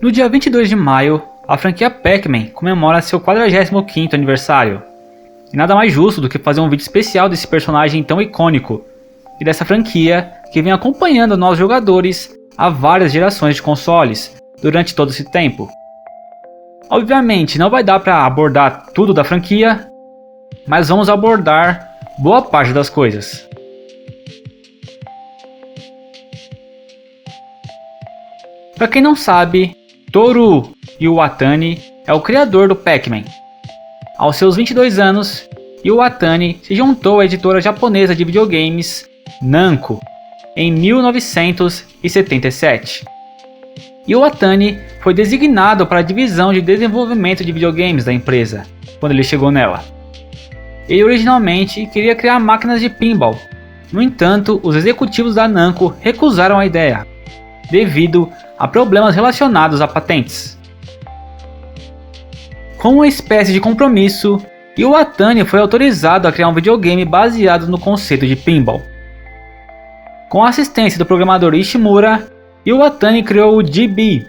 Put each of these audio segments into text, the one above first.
No dia 22 de maio, a franquia Pac-Man comemora seu 45º aniversário. E nada mais justo do que fazer um vídeo especial desse personagem tão icônico e dessa franquia que vem acompanhando nós jogadores há várias gerações de consoles durante todo esse tempo. Obviamente não vai dar para abordar tudo da franquia, mas vamos abordar boa parte das coisas. Para quem não sabe, Toru Iwatani é o criador do Pac-Man. Aos seus 22 anos, Iwatani se juntou à editora japonesa de videogames Namco em 1977. Iwatani foi designado para a divisão de desenvolvimento de videogames da empresa quando ele chegou nela. Ele originalmente queria criar máquinas de pinball. No entanto, os executivos da Namco recusaram a ideia, devido a problemas relacionados a patentes. Com uma espécie de compromisso, Iwatani foi autorizado a criar um videogame baseado no conceito de pinball. Com a assistência do programador Ishimura, Iwatani criou o GB,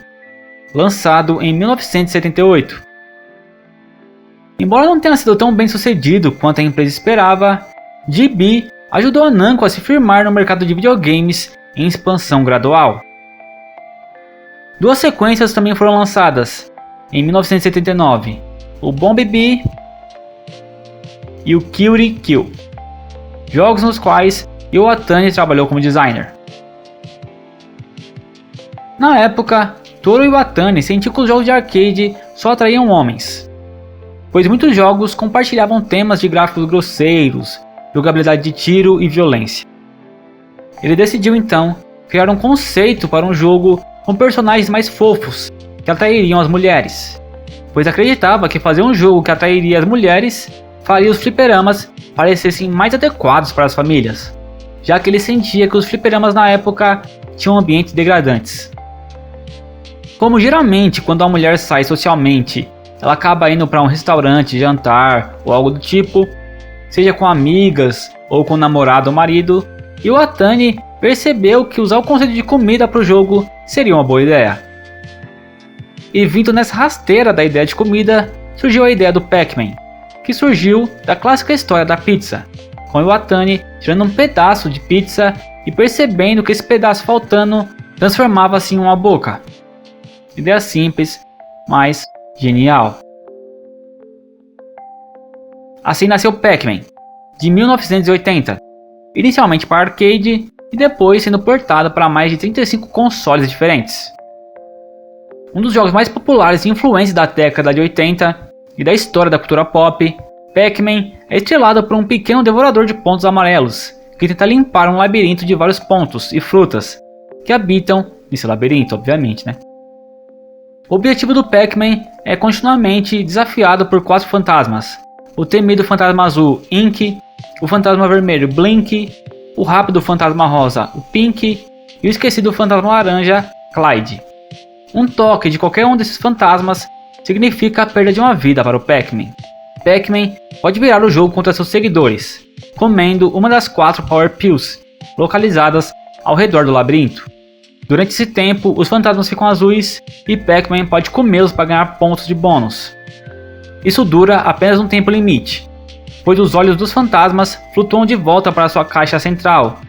lançado em 1978. Embora não tenha sido tão bem sucedido quanto a empresa esperava, GB ajudou a Namco a se firmar no mercado de videogames em expansão gradual. Duas sequências também foram lançadas, em 1979, o Bomb Bee e o Cutie Kill, jogos nos quais Iwatani trabalhou como designer. Na época, Toru Iwatani sentiu que os jogos de arcade só atraíam homens, pois muitos jogos compartilhavam temas de gráficos grosseiros, jogabilidade de tiro e violência. Ele decidiu então criar um conceito para um jogo com personagens mais fofos que atrairiam as mulheres, pois acreditava que fazer um jogo que atrairia as mulheres faria os fliperamas parecessem mais adequados para as famílias, já que ele sentia que os fliperamas na época tinham ambientes degradantes. Como geralmente quando a mulher sai socialmente, ela acaba indo para um restaurante, jantar ou algo do tipo, seja com amigas ou com o namorado ou marido, Iwatani percebeu que usar o conceito de comida para o jogo seria uma boa ideia. E vindo nessa rasteira da ideia de comida, surgiu a ideia do Pac-Man, que surgiu da clássica história da pizza, com Iwatani tirando um pedaço de pizza e percebendo que esse pedaço faltando transformava-se em uma boca. Ideia simples, mas genial. Assim nasceu Pac-Man, de 1980, inicialmente para arcade e depois sendo portado para mais de 35 consoles diferentes. Um dos jogos mais populares e influentes da década de 80 e da história da cultura pop, Pac-Man é estrelado por um pequeno devorador de pontos amarelos que tenta limpar um labirinto de vários pontos e frutas que habitam nesse labirinto, obviamente, né? O objetivo do Pac-Man é continuamente desafiado por 4 fantasmas: o temido fantasma azul, Ink, o fantasma vermelho, Blink, o rápido fantasma rosa, o Pink, e o esquecido fantasma laranja, Clyde. Um toque de qualquer um desses fantasmas significa a perda de uma vida para o Pac-Man. Pac-Man pode virar o jogo contra seus seguidores, comendo uma das 4 Power Pills, localizadas ao redor do labirinto. Durante esse tempo, os fantasmas ficam azuis e Pac-Man pode comê-los para ganhar pontos de bônus. Isso dura apenas um tempo limite, pois os olhos dos fantasmas flutuam de volta para sua caixa central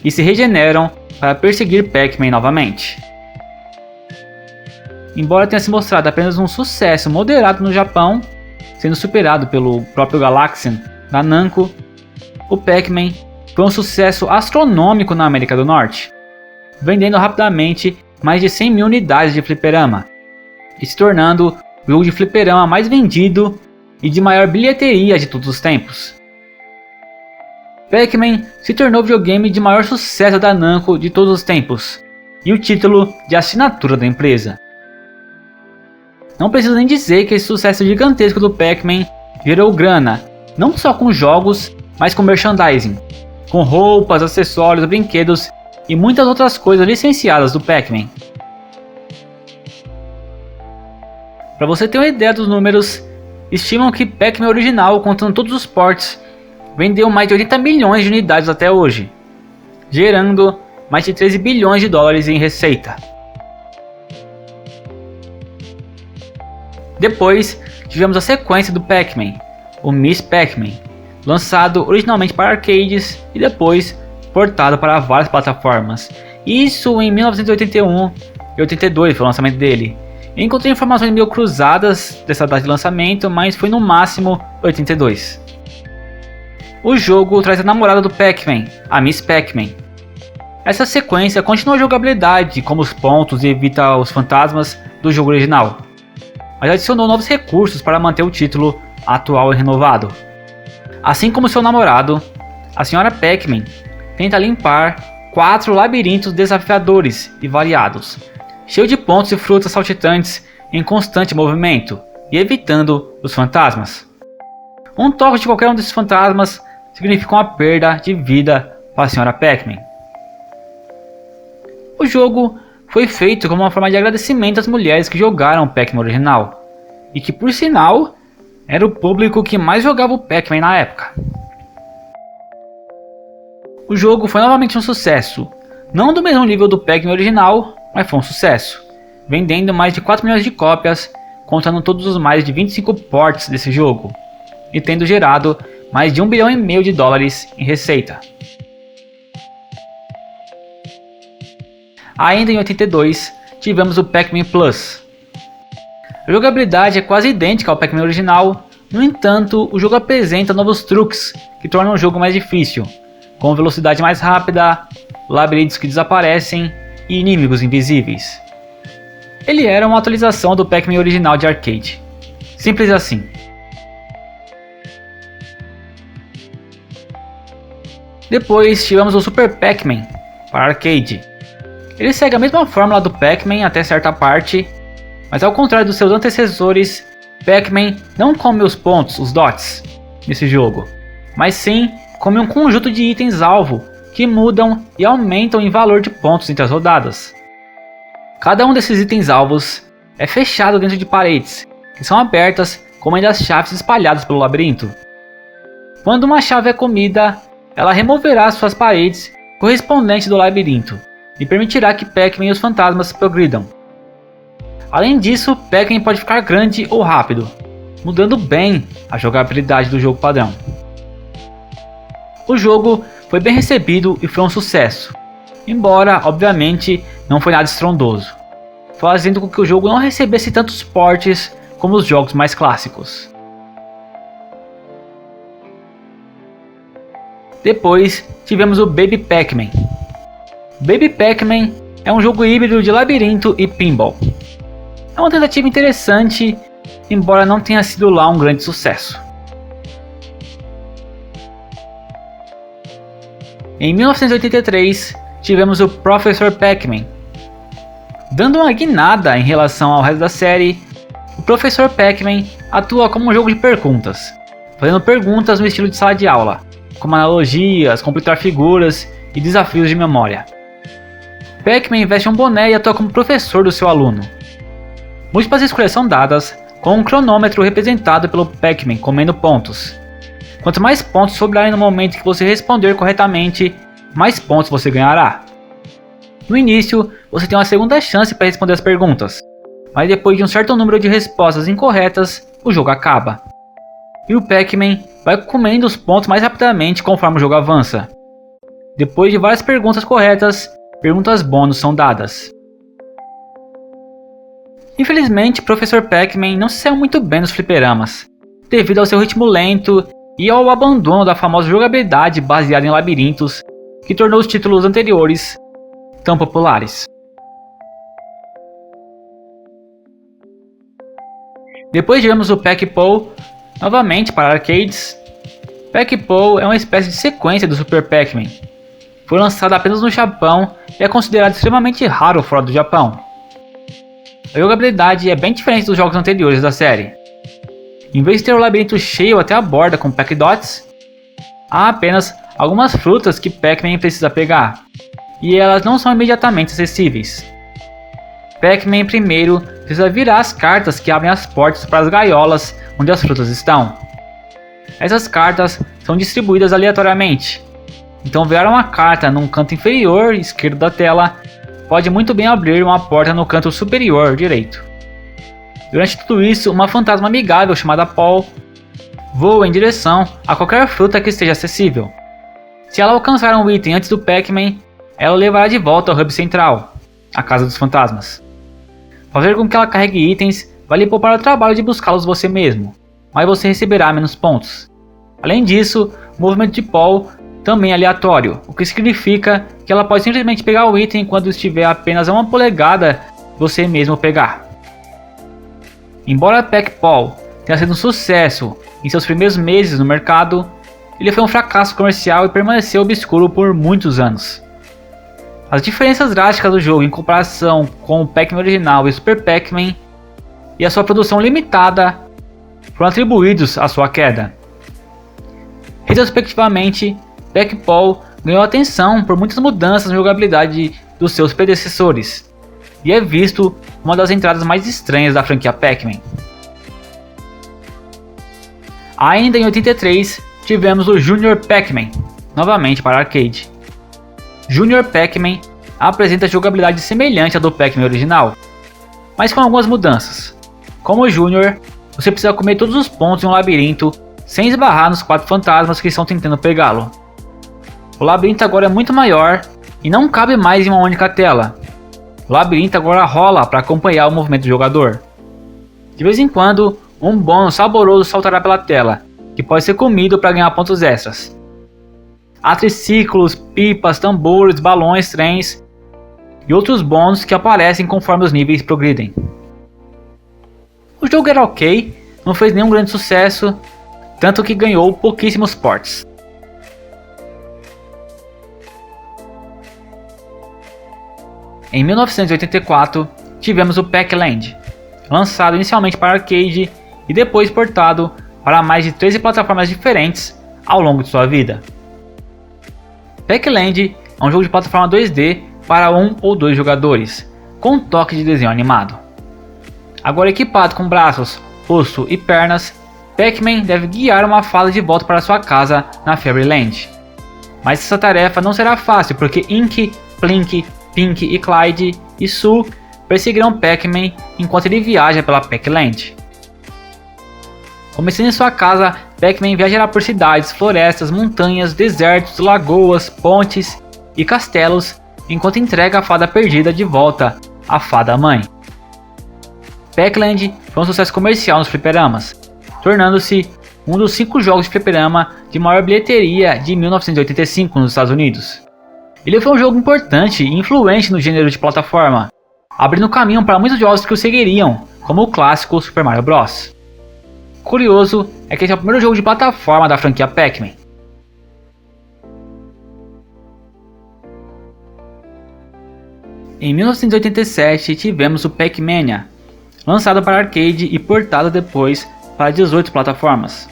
e se regeneram para perseguir Pac-Man novamente. Embora tenha se mostrado apenas um sucesso moderado no Japão, sendo superado pelo próprio Galaxian da Namco, o Pac-Man foi um sucesso astronômico na América do Norte, vendendo rapidamente mais de 100 mil unidades de fliperama e se tornando o jogo de fliperama mais vendido e de maior bilheteria de todos os tempos. Pac-Man se tornou o videogame de maior sucesso da Namco de todos os tempos e o título de assinatura da empresa. Não preciso nem dizer que esse sucesso gigantesco do Pac-Man gerou grana, não só com jogos, mas com merchandising, com roupas, acessórios, brinquedos e muitas outras coisas licenciadas do Pac-Man. Para você ter uma ideia dos números, estimam que Pac-Man original, contando todos os ports, vendeu mais de 80 milhões de unidades até hoje, gerando mais de 13 bilhões de dólares em receita. Depois, tivemos a sequência do Pac-Man, o Miss Pac-Man, lançado originalmente para arcades e depois portado para várias plataformas. Isso em 1981 e 82 foi o lançamento dele. Eu encontrei informações meio cruzadas dessa data de lançamento, mas foi no máximo 82. O jogo traz a namorada do Pac-Man, a Miss Pac-Man. Essa sequência continua a jogabilidade, como os pontos e evita os fantasmas do jogo original, mas adicionou novos recursos para manter o título atual e renovado. Assim como seu namorado, a Sra. Pac-Man tenta limpar 4 labirintos desafiadores e variados, cheios de pontos e frutas saltitantes em constante movimento e evitando os fantasmas. Um toque de qualquer um desses fantasmas significa uma perda de vida para a Sra. Pac-Man. O jogo foi feito como uma forma de agradecimento às mulheres que jogaram o Pac-Man original, e que por sinal era o público que mais jogava o Pac-Man na época. O jogo foi novamente um sucesso, não do mesmo nível do Pac-Man original, mas foi um sucesso, vendendo mais de 4 milhões de cópias, contando todos os mais de 25 ports desse jogo, e tendo gerado mais de 1,5 bilhão de dólares em receita. Ainda em 82, tivemos o Pac-Man Plus. A jogabilidade é quase idêntica ao Pac-Man original, no entanto, o jogo apresenta novos truques que tornam o jogo mais difícil, com velocidade mais rápida, labirintos que desaparecem e inimigos invisíveis. Ele era uma atualização do Pac-Man original de arcade. Simples assim. Depois tivemos o Super Pac-Man para arcade. Ele segue a mesma fórmula do Pac-Man até certa parte, mas ao contrário dos seus antecessores, Pac-Man não come os pontos, os dots, nesse jogo, mas sim come um conjunto de itens alvo que mudam e aumentam em valor de pontos entre as rodadas. Cada um desses itens alvos é fechado dentro de paredes, que são abertas como ainda as chaves espalhadas pelo labirinto. Quando uma chave é comida, ela removerá suas paredes correspondentes do labirinto e permitirá que Pac-Man e os fantasmas progridam. Além disso, Pac-Man pode ficar grande ou rápido, mudando bem a jogabilidade do jogo padrão. O jogo foi bem recebido e foi um sucesso, embora, obviamente, não foi nada estrondoso, fazendo com que o jogo não recebesse tantos portes como os jogos mais clássicos. Depois tivemos o Baby Pac-Man. Baby Pac-Man é um jogo híbrido de labirinto e pinball. É uma tentativa interessante, embora não tenha sido lá um grande sucesso. Em 1983, tivemos o Professor Pac-Man. Dando uma guinada em relação ao resto da série, o Professor Pac-Man atua como um jogo de perguntas, fazendo perguntas no estilo de sala de aula, como analogias, completar figuras e desafios de memória. Pac-Man veste um boné e atua como professor do seu aluno. Múltiplas escolhas são dadas, com um cronômetro representado pelo Pac-Man comendo pontos. Quanto mais pontos sobrarem no momento que você responder corretamente, mais pontos você ganhará. No início, você tem uma segunda chance para responder as perguntas, mas depois de um certo número de respostas incorretas, o jogo acaba. E o Pac-Man vai comendo os pontos mais rapidamente conforme o jogo avança. Depois de várias perguntas corretas, perguntas bônus são dadas. Infelizmente, Professor Pac-Man não se saiu muito bem nos fliperamas, devido ao seu ritmo lento e ao abandono da famosa jogabilidade baseada em labirintos, que tornou os títulos anteriores tão populares. Depois tivemos o Pac-Paw, novamente para arcades. Pac-Paw é uma espécie de sequência do Super Pac-Man. Foi lançado apenas no Japão e é considerado extremamente raro fora do Japão. A jogabilidade é bem diferente dos jogos anteriores da série. Em vez de ter o labirinto cheio até a borda com Pac-Dots, há apenas algumas frutas que Pac-Man precisa pegar, e elas não são imediatamente acessíveis. Pac-Man primeiro precisa virar as cartas que abrem as portas para as gaiolas onde as frutas estão. Essas cartas são distribuídas aleatoriamente, então virar uma carta num canto inferior esquerdo da tela pode muito bem abrir uma porta no canto superior direito. Durante tudo isso, uma fantasma amigável chamada Paul voa em direção a qualquer fruta que esteja acessível. Se ela alcançar um item antes do Pac-Man, ela o levará de volta ao hub central, a Casa dos Fantasmas. Fazer com que ela carregue itens vai lhe poupar o trabalho de buscá-los você mesmo, mas você receberá menos pontos. Além disso, o movimento de Paul também é aleatório, o que significa que ela pode simplesmente pegar o item quando estiver apenas a 1 polegada você mesmo pegar. Embora Pac-Paul tenha sido um sucesso em seus primeiros meses no mercado, ele foi um fracasso comercial e permaneceu obscuro por muitos anos. As diferenças drásticas do jogo em comparação com o Pac-Man original e Super Pac-Man e a sua produção limitada foram atribuídos à sua queda. Retrospectivamente, Pac-Paul ganhou atenção por muitas mudanças na jogabilidade dos seus predecessores e é visto como uma das entradas mais estranhas da franquia Pac-Man. Ainda em 83, tivemos o Junior Pac-Man, novamente para arcade. Junior Pac-Man apresenta jogabilidade semelhante à do Pac-Man original, mas com algumas mudanças. Como o Junior, você precisa comer todos os pontos em um labirinto sem esbarrar nos 4 fantasmas que estão tentando pegá-lo. O labirinto agora é muito maior e não cabe mais em uma única tela. O labirinto agora rola para acompanhar o movimento do jogador. De vez em quando, um bônus saboroso saltará pela tela, que pode ser comido para ganhar pontos extras. Há triciclos, pipas, tambores, balões, trens e outros bônus que aparecem conforme os níveis progridem. O jogo era ok, não fez nenhum grande sucesso, tanto que ganhou pouquíssimos ports. Em 1984, tivemos o Pac-Land, lançado inicialmente para arcade e depois portado para mais de 13 plataformas diferentes ao longo de sua vida. Pac-Land é um jogo de plataforma 2D para 1 ou 2 jogadores, com um toque de desenho animado. Agora equipado com braços, rosto e pernas, Pac-Man deve guiar uma fada de volta para sua casa na Fairyland. Mas essa tarefa não será fácil porque Ink, Plink, Pink e Clyde e Sue perseguirão Pac-Man enquanto ele viaja pela Pac-Land. Começando em sua casa, Pac-Man viajará por cidades, florestas, montanhas, desertos, lagoas, pontes e castelos enquanto entrega a fada perdida de volta à fada mãe. Pac-Land foi um sucesso comercial nos fliperamas, tornando-se um dos 5 jogos de fliperama de maior bilheteria de 1985 nos Estados Unidos. Ele foi um jogo importante e influente no gênero de plataforma, abrindo caminho para muitos jogos que o seguiriam, como o clássico Super Mario Bros. Curioso é que esse é o primeiro jogo de plataforma da franquia Pac-Man. Em 1987 tivemos o Pac-Mania, lançado para arcade e portado depois para 18 plataformas.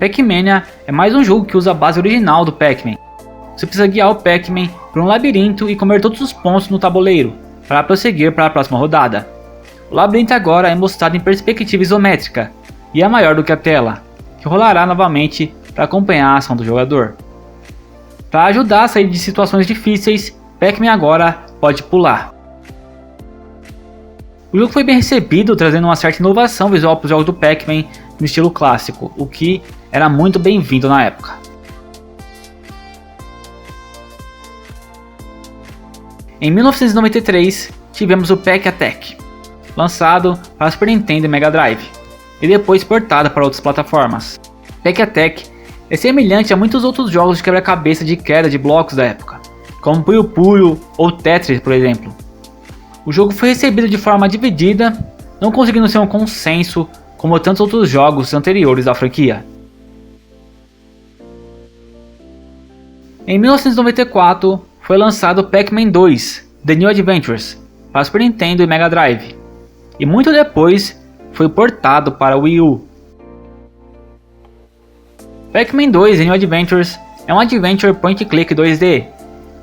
Pac-Mania é mais um jogo que usa a base original do Pac-Man. Você precisa guiar o Pac-Man por um labirinto e comer todos os pontos no tabuleiro para prosseguir para a próxima rodada. O labirinto agora é mostrado em perspectiva isométrica e é maior do que a tela, que rolará novamente para acompanhar a ação do jogador. Para ajudar a sair de situações difíceis, Pac-Man agora pode pular. O jogo foi bem recebido, trazendo uma certa inovação visual para os jogos do Pac-Man no estilo clássico, o que era muito bem-vindo na época. Em 1993, tivemos o Pac-Attack, lançado para Super Nintendo e Mega Drive, e depois portado para outras plataformas. Pac-Attack é semelhante a muitos outros jogos de quebra-cabeça de queda de blocos da época, como Puyo Puyo ou Tetris, por exemplo. O jogo foi recebido de forma dividida, não conseguindo ser um consenso como tantos outros jogos anteriores da franquia. Em 1994, foi lançado Pac-Man 2, The New Adventures, para Super Nintendo e Mega Drive, e muito depois foi portado para Wii U. Pac-Man 2 The New Adventures é um adventure point-and-click 2D.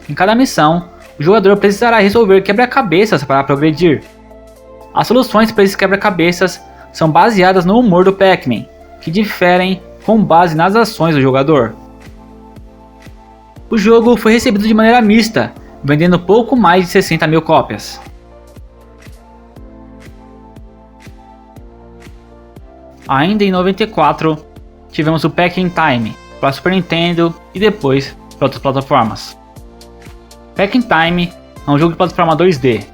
Em cada missão, o jogador precisará resolver quebra-cabeças para progredir. As soluções para esses quebra-cabeças são baseadas no humor do Pac-Man, que diferem com base nas ações do jogador. O jogo foi recebido de maneira mista, vendendo pouco mais de 60 mil cópias. Ainda em 94, tivemos o Pac-Man Time para Super Nintendo e depois para outras plataformas. Pac-Man Time é um jogo de plataforma 2D.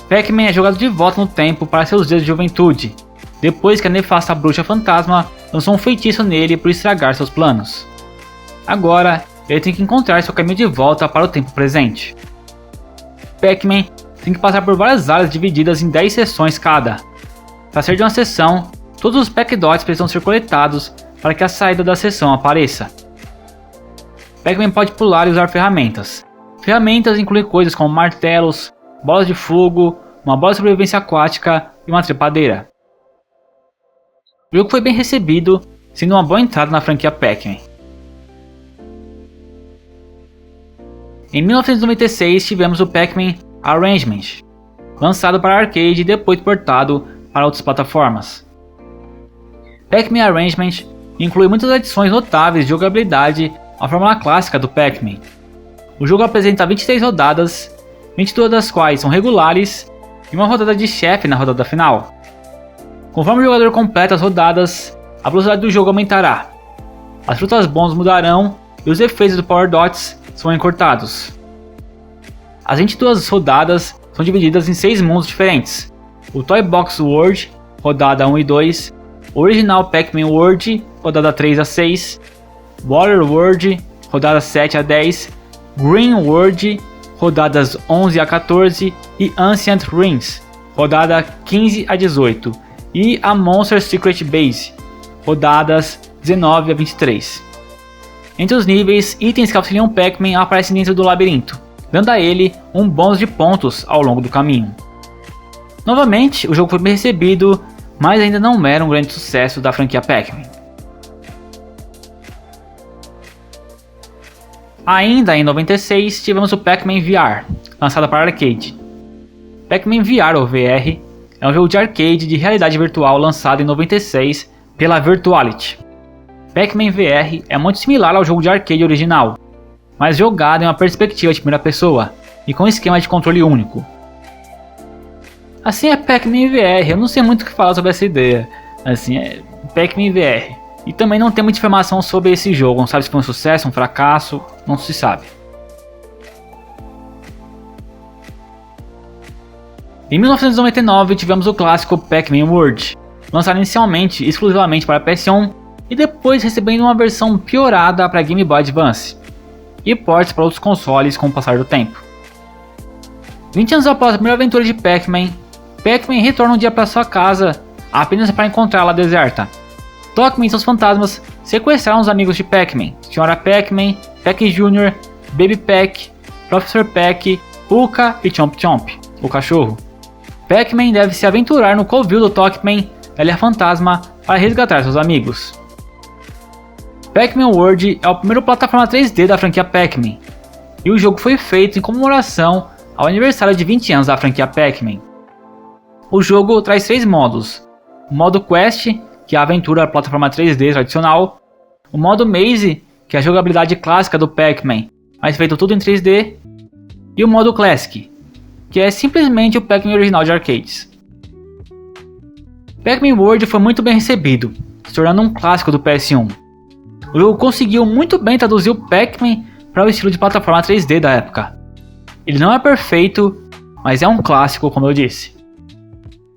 Pac-Man é jogado de volta no tempo para seus dias de juventude, depois que a nefasta bruxa fantasma lançou um feitiço nele por estragar seus planos. Agora, ele tem que encontrar seu caminho de volta para o tempo presente. Pac-Man tem que passar por várias áreas divididas em 10 sessões cada. Para sair de uma sessão, todos os Pac-Dots precisam ser coletados para que a saída da sessão apareça. Pac-Man pode pular e usar ferramentas. Ferramentas incluem coisas como martelos, bolas de fogo, uma bola de sobrevivência aquática e uma trepadeira. O jogo foi bem recebido, sendo uma boa entrada na franquia Pac-Man. Em 1996 tivemos o Pac-Man Arrangement, lançado para arcade e depois portado para outras plataformas. Pac-Man Arrangement inclui muitas adições notáveis de jogabilidade à fórmula clássica do Pac-Man. O jogo apresenta 26 rodadas, 22 das quais são regulares e uma rodada de chefe na rodada final. Conforme o jogador completa as rodadas, a velocidade do jogo aumentará, as frutas bônus mudarão e os efeitos do Power Dots são encurtados. As 22 rodadas são divididas em 6 mundos diferentes: o Toy Box World, rodada 1 e 2, Original Pac-Man World, rodada 3 a 6, Water World, rodada 7 a 10, Green World, rodadas 11 a 14 e Ancient Rings, rodada 15 a 18, e a Monster Secret Base, rodadas 19 a 23. Entre os níveis, itens que auxiliam Pac-Man aparecem dentro do labirinto, dando a ele um bônus de pontos ao longo do caminho. Novamente, o jogo foi bem recebido, mas ainda não era um grande sucesso da franquia Pac-Man. Ainda em 96, tivemos o Pac-Man VR, lançado para arcade. Pac-Man VR ou VR é um jogo de arcade de realidade virtual lançado em 96 pela Virtuality. Pac-Man VR é muito similar ao jogo de arcade original, mas jogado em uma perspectiva de primeira pessoa e com um esquema de controle único. Assim é Pac-Man VR, eu não sei muito o que falar sobre essa ideia. Assim é Pac-Man VR. E também não tem muita informação sobre esse jogo, não sabe se foi um sucesso, um fracasso, não se sabe. Em 1999 tivemos o clássico Pac-Man World, lançado inicialmente exclusivamente para PS1 e depois recebendo uma versão piorada para Game Boy Advance e ports para outros consoles com o passar do tempo. 20 anos após a primeira aventura de Pac-Man, Pac-Man retorna um dia para sua casa apenas para encontrá-la deserta. Tockman e seus fantasmas sequestraram os amigos de Pac-Man, Sra. Pac-Man, Pac Jr., Baby Pac, Professor Pac, Uka e Chomp Chomp, o cachorro. Pac-Man deve se aventurar no covil do Tockman, da Ilha Fantasma, para resgatar seus amigos. Pac-Man World é o primeiro plataforma 3D da franquia Pac-Man, e o jogo foi feito em comemoração ao aniversário de 20 anos da franquia Pac-Man. O jogo traz 3 modos: o modo Quest, que é a aventura plataforma 3D tradicional, o modo Maze, que é a jogabilidade clássica do Pac-Man, mas feito tudo em 3D, e o modo Classic, que é simplesmente o Pac-Man original de arcades. Pac-Man World foi muito bem recebido, se tornando um clássico do PS1. O jogo conseguiu muito bem traduzir o Pac-Man para o estilo de plataforma 3D da época. Ele não é perfeito, mas é um clássico, como eu disse.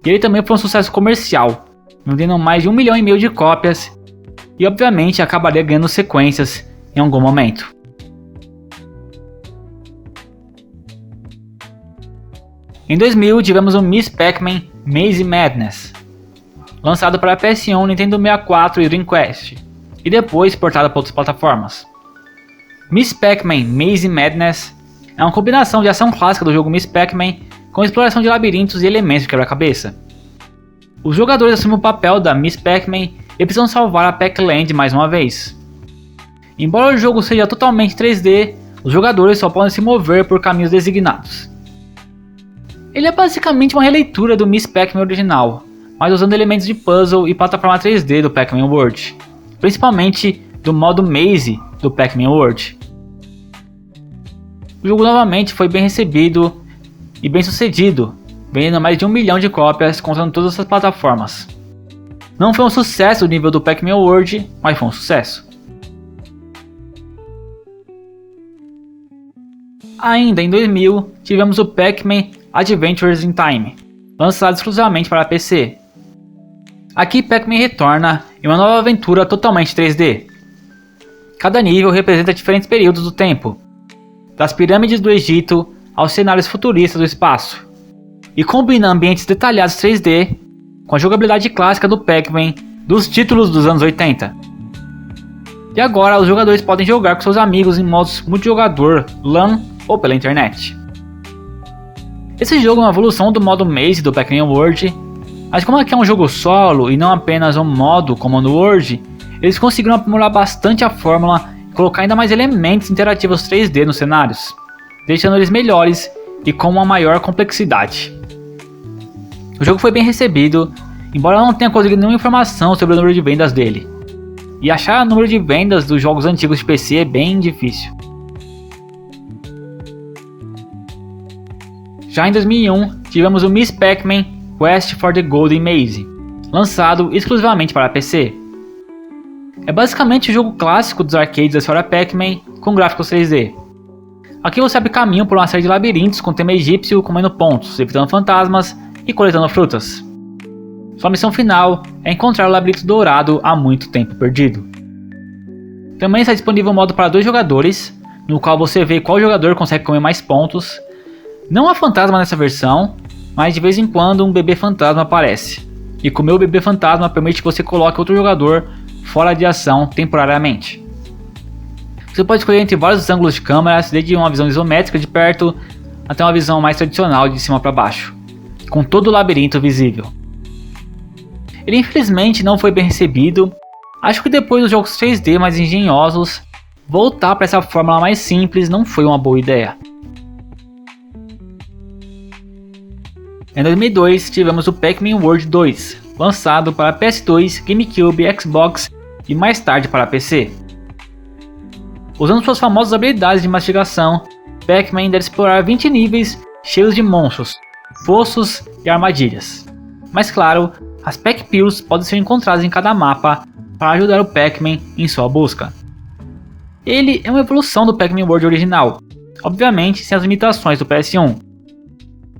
E ele também foi um sucesso comercial, vendendo mais de 1,5 milhão de cópias, e obviamente acabaria ganhando sequências em algum momento. Em 2000 tivemos o Miss Pac-Man Maze Madness, lançado para PS1, Nintendo 64 e Dreamcast, e depois portado para outras plataformas. Miss Pac-Man Maze Madness é uma combinação de ação clássica do jogo Miss Pac-Man com exploração de labirintos e elementos de quebra-cabeça. Os jogadores assumem o papel da Miss Pac-Man e precisam salvar a Pac-Land mais uma vez. Embora o jogo seja totalmente 3D, os jogadores só podem se mover por caminhos designados. Ele é basicamente uma releitura do Miss Pac-Man original, mas usando elementos de puzzle e plataforma 3D do Pac-Man World, principalmente do modo Maze do Pac-Man World. O jogo novamente foi bem recebido e bem sucedido, vendendo mais de 1 milhão de cópias contando todas essas plataformas. Não foi um sucesso o nível do Pac-Man World, mas foi um sucesso. Ainda em 2000, tivemos o Pac-Man Adventures in Time, lançado exclusivamente para PC. Aqui Pac-Man retorna em uma nova aventura totalmente 3D. Cada nível representa diferentes períodos do tempo, das pirâmides do Egito aos cenários futuristas do espaço, e combina ambientes detalhados 3D com a jogabilidade clássica do Pac-Man dos títulos dos anos 80. E agora os jogadores podem jogar com seus amigos em modos multijogador, LAN ou pela internet. Esse jogo é uma evolução do modo Maze do Pac-Man World, mas como aqui é um jogo solo e não apenas um modo como no World, eles conseguiram aprimorar bastante a fórmula e colocar ainda mais elementos interativos 3D nos cenários, deixando eles melhores e com uma maior complexidade. O jogo foi bem recebido, embora eu não tenha conseguido nenhuma informação sobre o número de vendas dele, e achar o número de vendas dos jogos antigos de PC é bem difícil. Já em 2001, tivemos o Miss Pac-Man Quest for the Golden Maze, lançado exclusivamente para PC. É basicamente o jogo clássico dos arcades da história Pac-Man com gráficos 3D. Aqui você abre caminho por uma série de labirintos com tema egípcio comendo pontos, evitando fantasmas e coletando frutas. Sua missão final é encontrar o labirinto dourado há muito tempo perdido. Também está disponível um modo para 2 jogadores, no qual você vê qual jogador consegue comer mais pontos. Não há fantasma nessa versão, mas de vez em quando um bebê fantasma aparece, e comer o bebê fantasma permite que você coloque outro jogador fora de ação temporariamente. Você pode escolher entre vários ângulos de câmera, desde uma visão isométrica de perto até uma visão mais tradicional de cima para baixo, com todo o labirinto visível. Ele infelizmente não foi bem recebido. Acho que depois dos jogos 3D mais engenhosos, voltar para essa fórmula mais simples não foi uma boa ideia. Em 2002 tivemos o Pac-Man World 2, lançado para PS2, GameCube, Xbox e mais tarde para PC. Usando suas famosas habilidades de mastigação, Pac-Man deve explorar 20 níveis cheios de monstros, fossos e armadilhas. Mas claro, as Pac-Pills podem ser encontradas em cada mapa para ajudar o Pac-Man em sua busca. Ele é uma evolução do Pac-Man World original, obviamente sem as limitações do PS1,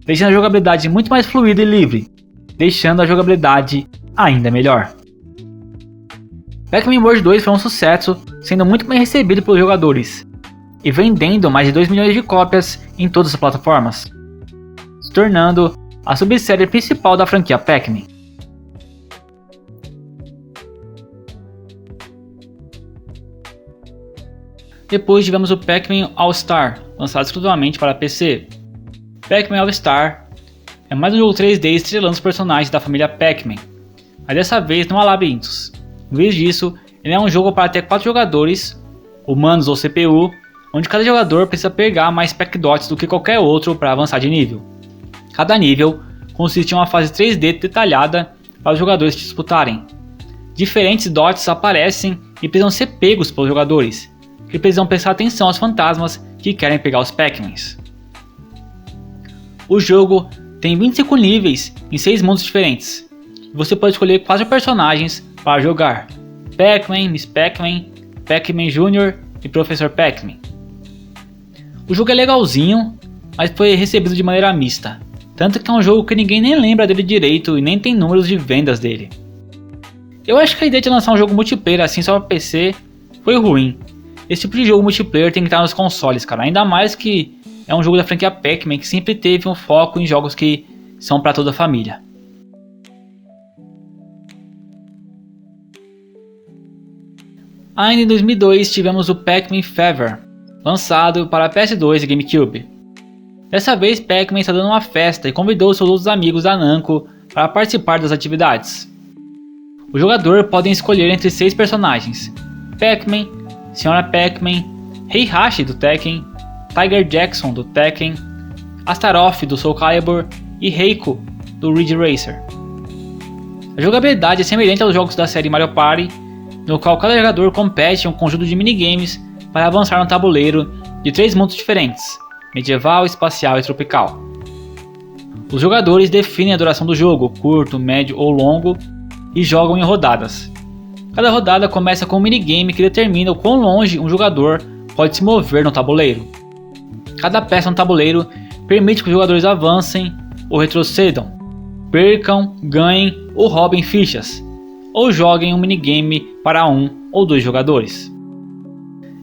deixando a jogabilidade muito mais fluida e livre, deixando a jogabilidade ainda melhor. Pac-Man World 2 foi um sucesso, sendo muito bem recebido pelos jogadores, e vendendo mais de 2 milhões de cópias em todas as plataformas, se tornando a subsérie principal da franquia Pac-Man. Depois tivemos o Pac-Man All-Star, lançado exclusivamente para PC. Pac-Man All-Star é mais um jogo 3D estrelando os personagens da família Pac-Man, mas dessa vez não há labirintos. Em vez disso, ele é um jogo para até 4 jogadores, humanos ou CPU, onde cada jogador precisa pegar mais Pac-Dots do que qualquer outro para avançar de nível. Cada nível consiste em uma fase 3D detalhada para os jogadores disputarem. Diferentes dots aparecem e precisam ser pegos pelos jogadores, que precisam prestar atenção aos fantasmas que querem pegar os Pac-Mans. O jogo tem 25 níveis em 6 mundos diferentes. Você pode escolher 4 personagens para jogar: Pac-Man, Miss Pac-Man, Pac-Man Jr. e Professor Pac-Man. O jogo é legalzinho, mas foi recebido de maneira mista, tanto que é um jogo que ninguém nem lembra dele direito e nem tem números de vendas dele. Eu acho que a ideia de lançar um jogo multiplayer assim só para PC foi ruim. Esse tipo de jogo multiplayer tem que estar nos consoles, cara, ainda mais que é um jogo da franquia Pac-Man que sempre teve um foco em jogos que são para toda a família. Ainda em 2002 tivemos o Pac-Man Fever, lançado para PS2 e GameCube. Dessa vez Pac-Man está dando uma festa e convidou seus outros amigos da Namco para participar das atividades. O jogador pode escolher entre 6 personagens: Pac-Man, Sra. Pac-Man, Heihachi do Tekken, Tiger Jackson do Tekken, Astaroth do Soul Calibur e Reiko do Ridge Racer. A jogabilidade é semelhante aos jogos da série Mario Party, no qual cada jogador compete em um conjunto de minigames para avançar no tabuleiro de 3 mundos diferentes: medieval, espacial e tropical. Os jogadores definem a duração do jogo, curto, médio ou longo, e jogam em rodadas. Cada rodada começa com um minigame que determina o quão longe um jogador pode se mover no tabuleiro. Cada peça no tabuleiro permite que os jogadores avancem ou retrocedam, percam, ganhem ou roubem fichas, ou joguem um minigame para um ou dois jogadores.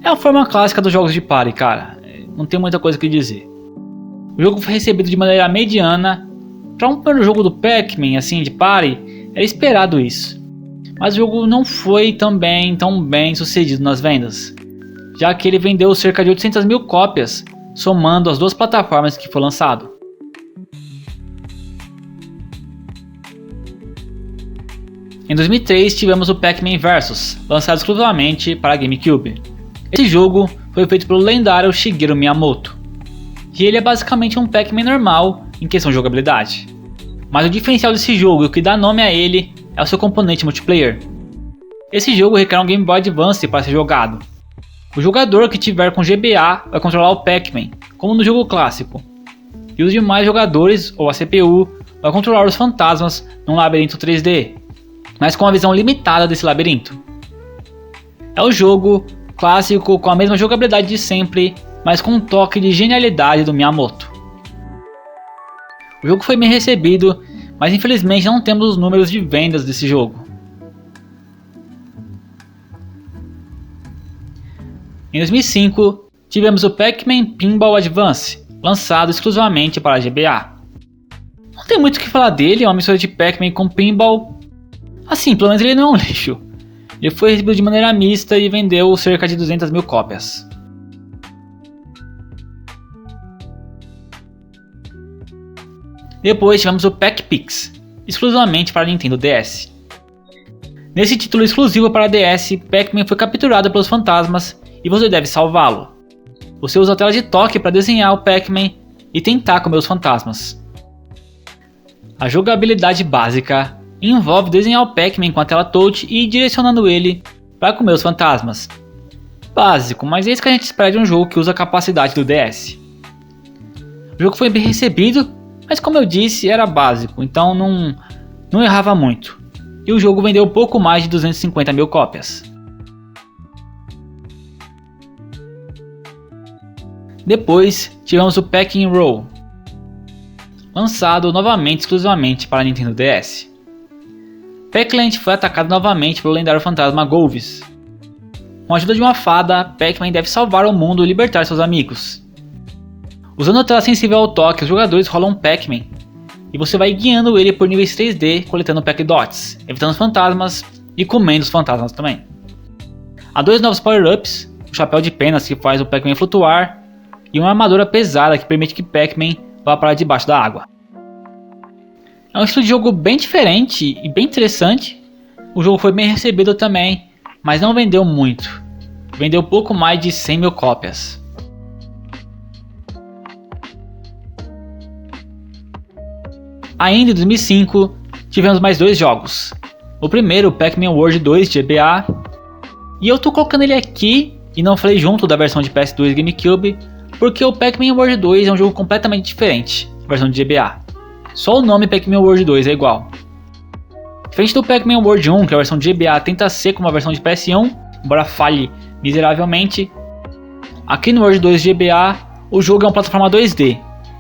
É a forma clássica dos jogos de party, cara, não tem muita coisa que dizer. O jogo foi recebido de maneira mediana. Para um primeiro jogo do Pac-Man, assim, de party, era esperado isso. Mas o jogo não foi também tão bem sucedido nas vendas, já que ele vendeu cerca de 800 mil cópias, somando as duas plataformas que foi lançado. Em 2003 tivemos o Pac-Man Versus, lançado exclusivamente para GameCube. Esse jogo foi feito pelo lendário Shigeru Miyamoto, e ele é basicamente um Pac-Man normal em questão de jogabilidade. Mas o diferencial desse jogo e o que dá nome a ele é o seu componente multiplayer. Esse jogo requer um Game Boy Advance para ser jogado. O jogador que tiver com GBA vai controlar o Pac-Man, como no jogo clássico, e os demais jogadores, ou a CPU, vai controlar os fantasmas num labirinto 3D, mas com a visão limitada desse labirinto. É o jogo clássico com a mesma jogabilidade de sempre, mas com um toque de genialidade do Miyamoto. O jogo foi bem recebido, mas infelizmente não temos os números de vendas desse jogo. Em 2005, tivemos o Pac-Man Pinball Advance, lançado exclusivamente para GBA. Não tem muito o que falar dele, é uma mistura de Pac-Man com Pinball. Assim, pelo menos ele não é um lixo. Ele foi recebido de maneira mista e vendeu cerca de 200 mil cópias. Depois tivemos o Pac-Pix, exclusivamente para Nintendo DS. Nesse título exclusivo para DS, Pac-Man foi capturado pelos fantasmas e você deve salvá-lo. Você usa a tela de toque para desenhar o Pac-Man e tentar comer os fantasmas. A jogabilidade básica envolve desenhar o Pac-Man com a tela touch e ir direcionando ele para comer os fantasmas. Básico, mas é isso que a gente espera de um jogo que usa a capacidade do DS. O jogo foi bem recebido, mas como eu disse, era básico, então não errava muito. E o jogo vendeu pouco mais de 250 mil cópias. Depois tivemos o Pac-In-Roll, lançado novamente exclusivamente para Nintendo DS. Pac-Land foi atacado novamente pelo lendário fantasma Golvis. Com a ajuda de uma fada, Pac-Man deve salvar o mundo e libertar seus amigos. Usando a tela sensível ao toque, os jogadores rolam um Pac-Man e você vai guiando ele por níveis 3D, coletando Pac-Dots, evitando os fantasmas e comendo os fantasmas também. Há dois novos power-ups, o chapéu de penas que faz o Pac-Man flutuar e uma armadura pesada que permite que Pac-Man vá para debaixo da água. É um estilo de jogo bem diferente e bem interessante. O jogo foi bem recebido também, mas não vendeu muito. Vendeu pouco mais de 100 mil cópias. Ainda em 2005, tivemos mais dois jogos. O primeiro, o Pac-Man World 2 de GBA. E eu tô colocando ele aqui e não falei junto da versão de PS2 e GameCube, porque o Pac-Man World 2 é um jogo completamente diferente da versão de GBA. Só o nome Pac-Man World 2 é igual. Diferente do Pac-Man World 1, que a versão de GBA tenta ser como a versão de PS1, embora falhe miseravelmente, aqui no World 2 de GBA o jogo é uma plataforma 2D.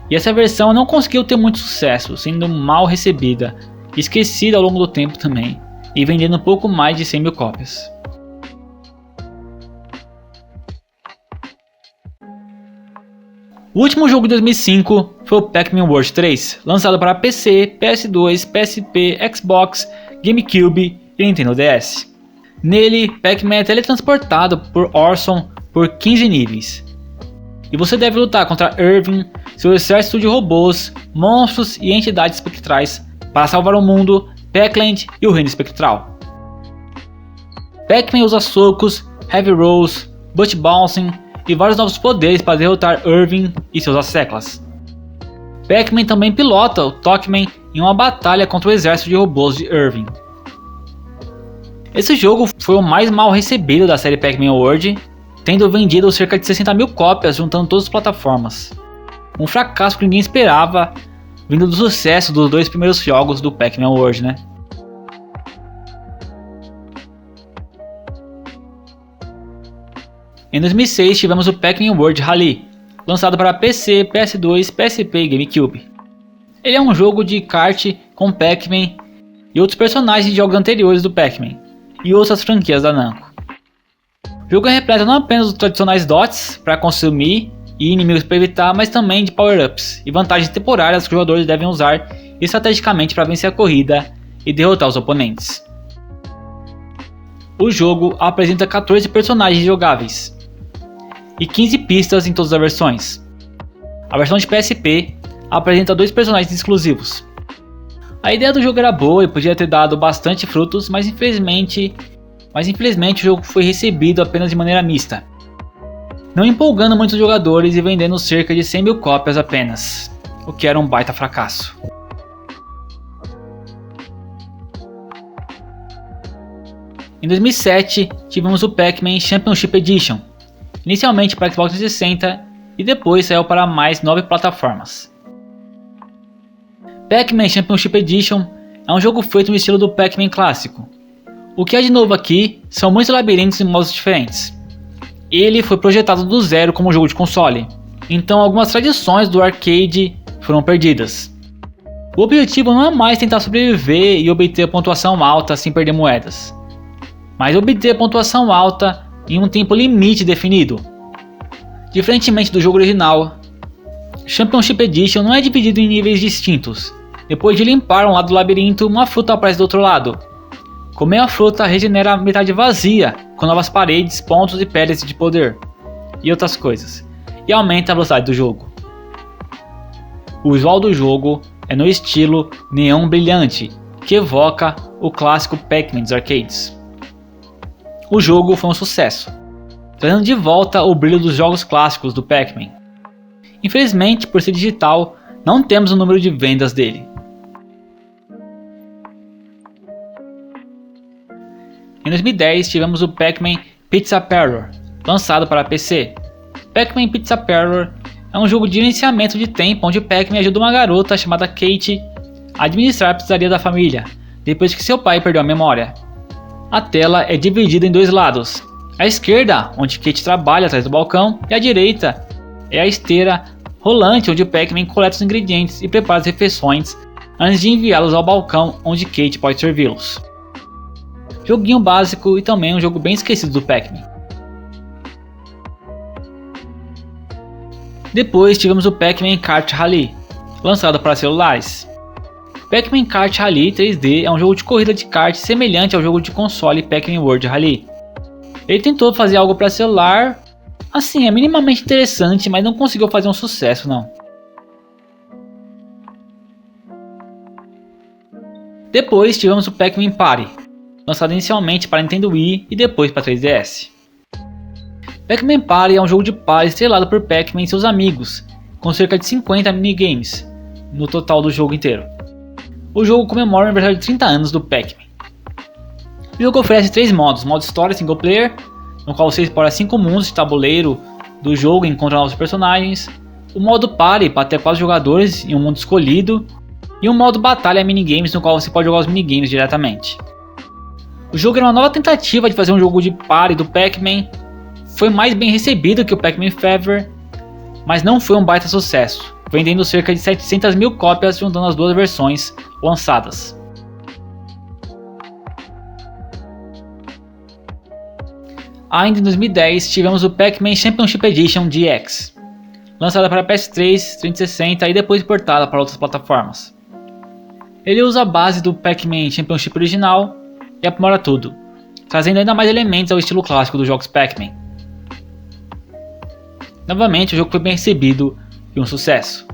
E essa versão não conseguiu ter muito sucesso, sendo mal recebida, esquecida ao longo do tempo também, e vendendo pouco mais de 100 mil cópias. O último jogo de 2005 foi o Pac-Man World 3, lançado para PC, PS2, PSP, Xbox, GameCube e Nintendo DS. Nele, Pac-Man é teletransportado por Orson por 15 níveis. E você deve lutar contra Irving, seu exército de robôs, monstros e entidades espectrais para salvar o mundo, Pac-Land e o reino espectral. Pac-Man usa socos, heavy rolls, butt bouncing e vários novos poderes para derrotar Irving e seus asseclas. Pac-Man também pilota o Tockman em uma batalha contra o exército de robôs de Irving. Esse jogo foi o mais mal recebido da série Pac-Man World, tendo vendido cerca de 60 mil cópias juntando todas as plataformas. Um fracasso que ninguém esperava, vindo do sucesso dos dois primeiros jogos do Pac-Man World, né? Em 2006 tivemos o Pac-Man World Rally, lançado para PC, PS2, PSP e GameCube. Ele é um jogo de kart com Pac-Man e outros personagens de jogos anteriores do Pac-Man e outras franquias da Namco. O jogo é repleto não apenas dos tradicionais dots para consumir e inimigos para evitar, mas também de power-ups e vantagens temporárias que os jogadores devem usar estrategicamente para vencer a corrida e derrotar os oponentes. O jogo apresenta 14 personagens jogáveis e 15 pistas em todas as versões. A versão de PSP apresenta 2 personagens exclusivos. A ideia do jogo era boa e podia ter dado bastante frutos, mas infelizmente o jogo foi recebido apenas de maneira mista, não empolgando muitos jogadores e vendendo cerca de 100 mil cópias apenas, o que era um baita fracasso. Em 2007 tivemos o Pac-Man Championship Edition, inicialmente para Xbox 360 e depois saiu para mais 9 plataformas. Pac-Man Championship Edition é um jogo feito no estilo do Pac-Man clássico. O que há de novo aqui são muitos labirintos e modos diferentes. Ele foi projetado do zero como jogo de console, então algumas tradições do arcade foram perdidas. O objetivo não é mais tentar sobreviver e obter pontuação alta sem perder moedas, mas obter pontuação alta em um tempo limite definido. Diferentemente do jogo original, Championship Edition não é dividido em níveis distintos. Depois de limpar um lado do labirinto, uma fruta aparece do outro lado. Comer a fruta regenera a metade vazia, com novas paredes, pontos e pedras de poder, e outras coisas, e aumenta a velocidade do jogo. O visual do jogo é no estilo neon brilhante, que evoca o clássico Pac-Man dos arcades. O jogo foi um sucesso, trazendo de volta o brilho dos jogos clássicos do Pac-Man. Infelizmente, por ser digital, não temos o número de vendas dele. Em 2010 tivemos o Pac-Man Pizza Parlor, lançado para PC. Pac-Man Pizza Parlor é um jogo de gerenciamento de tempo onde Pac-Man ajuda uma garota chamada Kate a administrar a pizzaria da família, depois que seu pai perdeu a memória. A tela é dividida em 2 lados. À esquerda, onde Kate trabalha atrás do balcão, e à direita é a esteira rolante onde o Pac-Man coleta os ingredientes e prepara as refeições antes de enviá-los ao balcão onde Kate pode servi-los. Joguinho básico e também um jogo bem esquecido do Pac-Man. Depois tivemos o Pac-Man Kart Rally, lançado para celulares. Pac-Man Kart Rally 3D é um jogo de corrida de kart semelhante ao jogo de console Pac-Man World Rally. Ele tentou fazer algo para celular, assim, é minimamente interessante, mas não conseguiu fazer um sucesso não. Depois tivemos o Pac-Man Party, lançado inicialmente para Nintendo Wii e depois para 3DS. Pac-Man Party é um jogo de party estrelado por Pac-Man e seus amigos, com cerca de 50 minigames no total do jogo inteiro. O jogo comemora o aniversário de 30 anos do Pac-Man. O jogo oferece 3 modos: modo história single player, no qual você explora 5 mundos de tabuleiro do jogo e encontra novos personagens, o modo party para até 4 jogadores em um mundo escolhido, e o modo batalha minigames, no qual você pode jogar os minigames diretamente. O jogo era uma nova tentativa de fazer um jogo de party do Pac-Man, foi mais bem recebido que o Pac-Man Fever, mas não foi um baita sucesso, vendendo cerca de 700 mil cópias juntando as 2 versões lançadas. Ainda em 2010 tivemos o Pac-Man Championship Edition DX, lançada para PS3, 360 e depois portada para outras plataformas. Ele usa a base do Pac-Man Championship original e aprimora tudo, trazendo ainda mais elementos ao estilo clássico dos jogos Pac-Man. Novamente, o jogo foi bem recebido e um sucesso.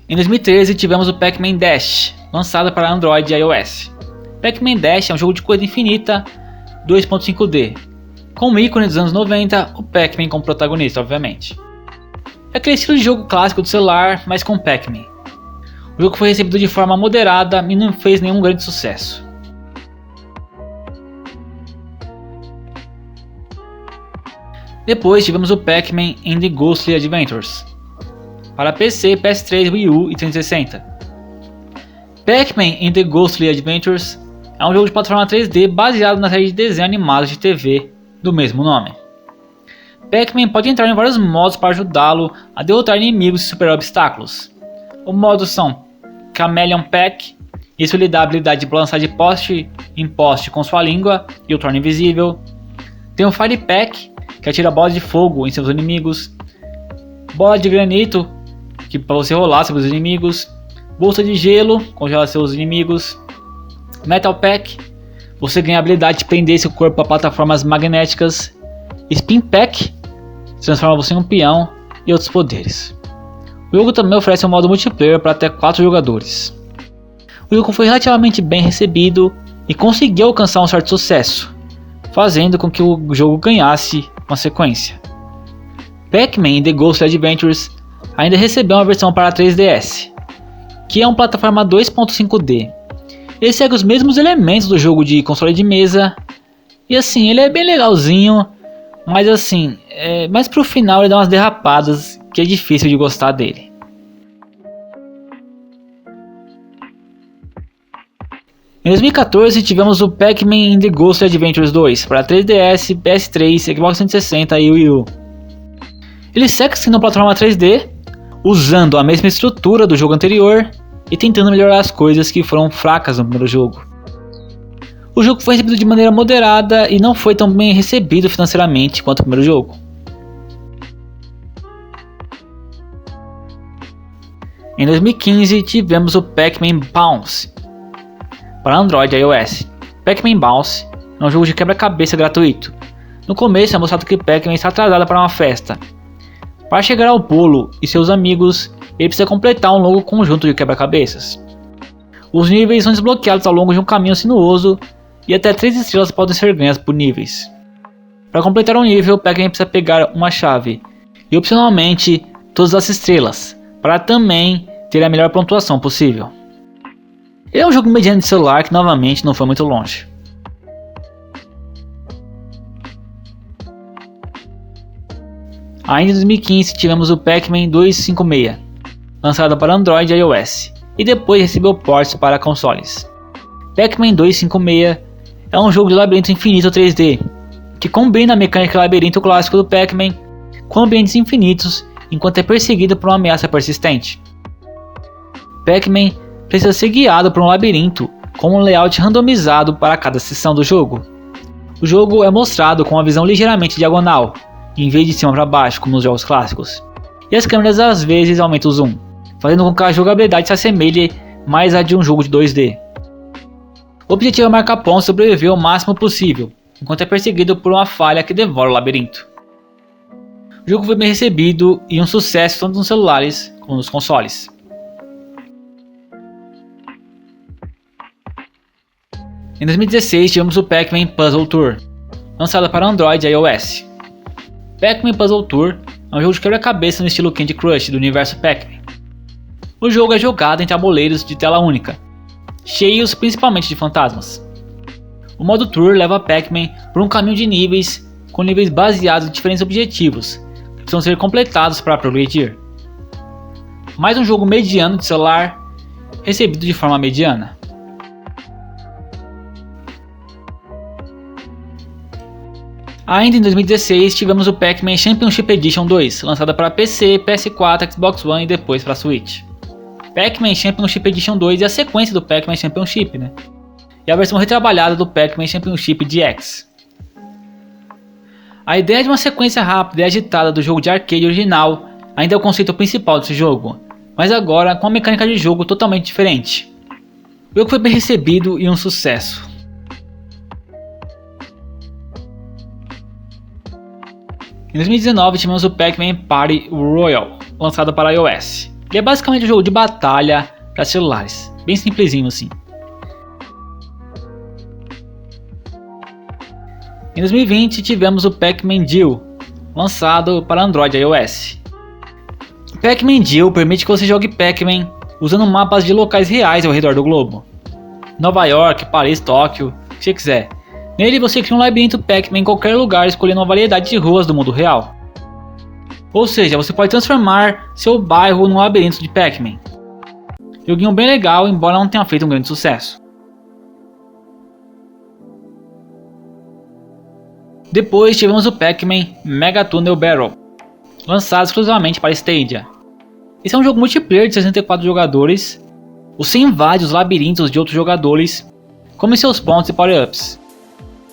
Em 2013 tivemos o Pac-Man Dash, lançado para Android e iOS. Pac-Man Dash é um jogo de corrida infinita 2.5D, com o ícone dos anos 90, o Pac-Man como protagonista, obviamente. É aquele estilo de jogo clássico do celular, mas com Pac-Man. O jogo foi recebido de forma moderada e não fez nenhum grande sucesso. Depois tivemos o Pac-Man and the Ghostly Adventures, para PC, PS3, Wii U e 360. Pac-Man and the Ghostly Adventures é um jogo de plataforma 3D baseado na série de desenhos animados de TV do mesmo nome. Pac-Man pode entrar em vários modos para ajudá-lo a derrotar inimigos e superar obstáculos. Os modos são Chameleon Pack, isso lhe dá a habilidade de balançar de poste em poste com sua língua e o torna invisível. Tem o Fire Pack, que atira bolas de fogo em seus inimigos. Bola de granito, que para você rolar sobre os inimigos. Bolsa de gelo, congela seus inimigos. Metal Pack, você ganha a habilidade de prender seu corpo a plataformas magnéticas. Spin Pack, transforma você em um peão e outros poderes. O jogo também oferece um modo multiplayer para até 4 jogadores. O jogo foi relativamente bem recebido e conseguiu alcançar um certo sucesso, fazendo com que o jogo ganhasse uma sequência. Pac-Man The Ghost Adventures ainda recebeu uma versão para 3DS, que é uma plataforma 2.5D. Ele segue os mesmos elementos do jogo de console de mesa, e assim, ele é bem legalzinho, mas assim, mais pro final ele dá umas derrapadas que é difícil de gostar dele. Em 2014 tivemos o Pac-Man The Ghost Adventures 2 para 3DS, PS3, Xbox 360 e Wii U. Ele segue sendo uma plataforma 3D, usando a mesma estrutura do jogo anterior e tentando melhorar as coisas que foram fracas no primeiro jogo. O jogo foi recebido de maneira moderada e não foi tão bem recebido financeiramente quanto o primeiro jogo. Em 2015 tivemos o Pac-Man Bounce para Android e iOS. Pac-Man Bounce é um jogo de quebra-cabeça gratuito. No começo é mostrado que Pac-Man está atrasado para uma festa. Para chegar ao bolo e seus amigos, ele precisa completar um longo conjunto de quebra-cabeças. Os níveis são desbloqueados ao longo de um caminho sinuoso e até 3 estrelas podem ser ganhas por níveis. Para completar um nível, Pac-Man precisa pegar uma chave e opcionalmente todas as estrelas, para também ter a melhor pontuação possível. Ele é um jogo mediano de celular que novamente não foi muito longe. Ainda em 2015 tivemos o Pac-Man 256, lançado para Android e iOS, e depois recebeu ports para consoles. Pac-Man 256 é um jogo de labirinto infinito 3D, que combina a mecânica de labirinto clássico do Pac-Man com ambientes infinitos enquanto é perseguido por uma ameaça persistente. Pac-Man precisa ser guiado por um labirinto com um layout randomizado para cada seção do jogo. O jogo é mostrado com uma visão ligeiramente diagonal, em vez de cima para baixo, como nos jogos clássicos. E as câmeras às vezes aumentam o zoom, fazendo com que a jogabilidade se assemelhe mais à de um jogo de 2D. O objetivo é marcar pontos e sobreviver o máximo possível, enquanto é perseguido por uma falha que devora o labirinto. O jogo foi bem recebido e um sucesso tanto nos celulares como nos consoles. Em 2016 tivemos o Pac-Man Puzzle Tour, lançado para Android e iOS. Pac-Man Puzzle Tour é um jogo de quebra-cabeça no estilo Candy Crush do universo Pac-Man. O jogo é jogado em tabuleiros de tela única, cheios principalmente de fantasmas. O modo Tour leva Pac-Man por um caminho de níveis, com níveis baseados em diferentes objetivos, que precisam ser completados para progredir. Mais um jogo mediano de celular, recebido de forma mediana. Ainda em 2016 tivemos o Pac-Man Championship Edition 2, lançada para PC, PS4, Xbox One e depois para Switch. Pac-Man Championship Edition 2 é a sequência do Pac-Man Championship, e a versão retrabalhada do Pac-Man Championship DX. A ideia de uma sequência rápida e agitada do jogo de arcade original ainda é o conceito principal desse jogo, mas agora com uma mecânica de jogo totalmente diferente. O jogo foi bem recebido e um sucesso. Em 2019 tivemos o Pac-Man Party Royale, lançado para iOS. Ele é basicamente um jogo de batalha para celulares, bem simplesinho assim. Em 2020 tivemos o Pac-Man Duel, lançado para Android e iOS. Pac-Man Duel permite que você jogue Pac-Man usando mapas de locais reais ao redor do globo. Nova York, Paris, Tóquio, o que você quiser. Nele você cria um labirinto Pac-Man em qualquer lugar escolhendo uma variedade de ruas do mundo real. Ou seja, você pode transformar seu bairro num labirinto de Pac-Man. Joguinho bem legal, embora não tenha feito um grande sucesso. Em 2021 tivemos o Pac-Man Battle Royale, lançado para iOS. Pac-Man Battle Royale é um jogo de Depois tivemos o Pac-Man Mega Tunnel Battle, lançado exclusivamente para Stadia. Esse é um jogo multiplayer de 64 jogadores. Você invade os labirintos de outros jogadores, come seus pontos e power-ups,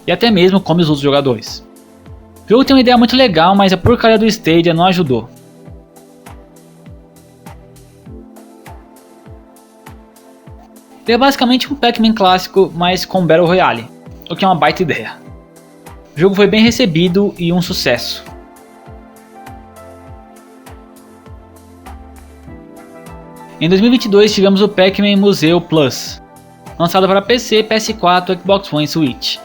e até mesmo come os outros jogadores. O jogo tem uma ideia muito legal, mas a porcaria do Stadia não ajudou. Ele é basicamente um Pac-Man clássico, mas com Battle Royale, o que é uma baita ideia. O jogo foi bem recebido e um sucesso. Em 2022 tivemos o Pac-Man Museu Plus, lançado para PC, PS4, Xbox One e Switch.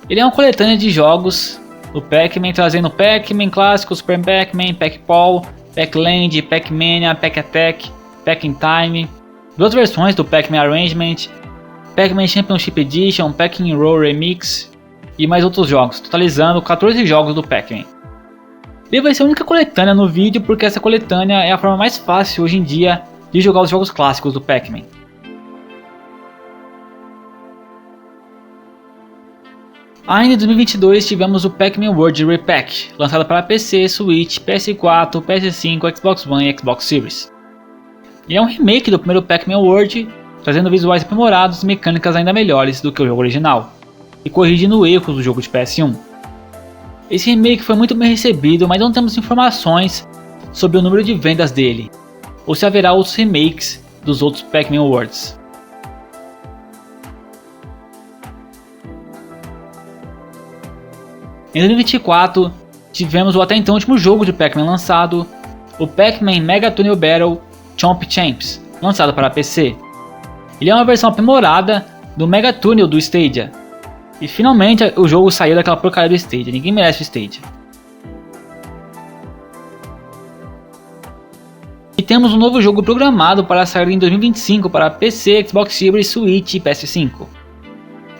Ele é uma coletânea de jogos do Pac-Man, trazendo Pac-Man clássico, Super Pac-Man, Pac-Ball, Pac-Land, Pac-Mania, Pac-Attack, Pac-In-Time, duas versões do Pac-Man Arrangement, Pac-Man Championship Edition, Pac-Man Roll Remix e mais outros jogos, totalizando 14 jogos do Pac-Man. Ele vai ser a única coletânea no vídeo porque essa coletânea é a forma mais fácil hoje em dia de jogar os jogos clássicos do Pac-Man. Ainda em 2022 tivemos o Pac-Man World Repack, lançado para PC, Switch, PS4, PS5, Xbox One e Xbox Series. Ele é um remake do primeiro Pac-Man World, trazendo visuais aprimorados e mecânicas ainda melhores do que o jogo original, e corrigindo erros do jogo de PS1. Esse remake foi muito bem recebido, mas não temos informações sobre o número de vendas dele, ou se haverá outros remakes dos outros Pac-Man Worlds. Em 2024, tivemos o até então último jogo de Pac-Man lançado, o Pac-Man Mega Tunnel Battle Chomp Champs, lançado para PC. Ele é uma versão aprimorada do Mega Tunnel do Stadia. E finalmente o jogo saiu daquela porcaria do Stadia, ninguém merece o Stadia. E temos um novo jogo programado para sair em 2025 para PC, Xbox Series, Switch e PS5,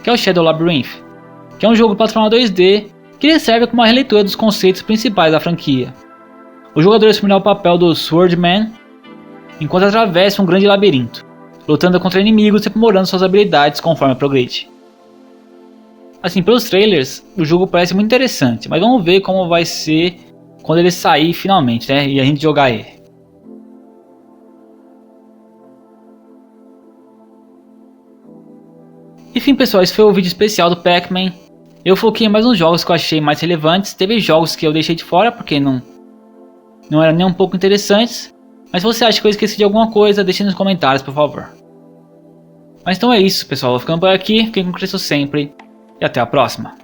que é o Shadow Labyrinth, que é um jogo de plataforma 2D que ele serve como uma releitura dos conceitos principais da franquia. O jogador assumirá o papel do Swordman enquanto atravessa um grande labirinto, lutando contra inimigos e aprimorando suas habilidades conforme progride. Assim, pelos trailers, o jogo parece muito interessante, mas vamos ver como vai ser quando ele sair finalmente, né? E a gente jogar ele. Enfim, pessoal, esse foi o vídeo especial do Pac-Man. Eu foquei em mais uns jogos que eu achei mais relevantes. Teve jogos que eu deixei de fora porque não eram nem um pouco interessantes. Mas se você acha que eu esqueci de alguma coisa, deixe nos comentários, por favor. Mas então é isso, pessoal. Vou ficando por aqui. Fiquem com Cristo sempre. E até a próxima.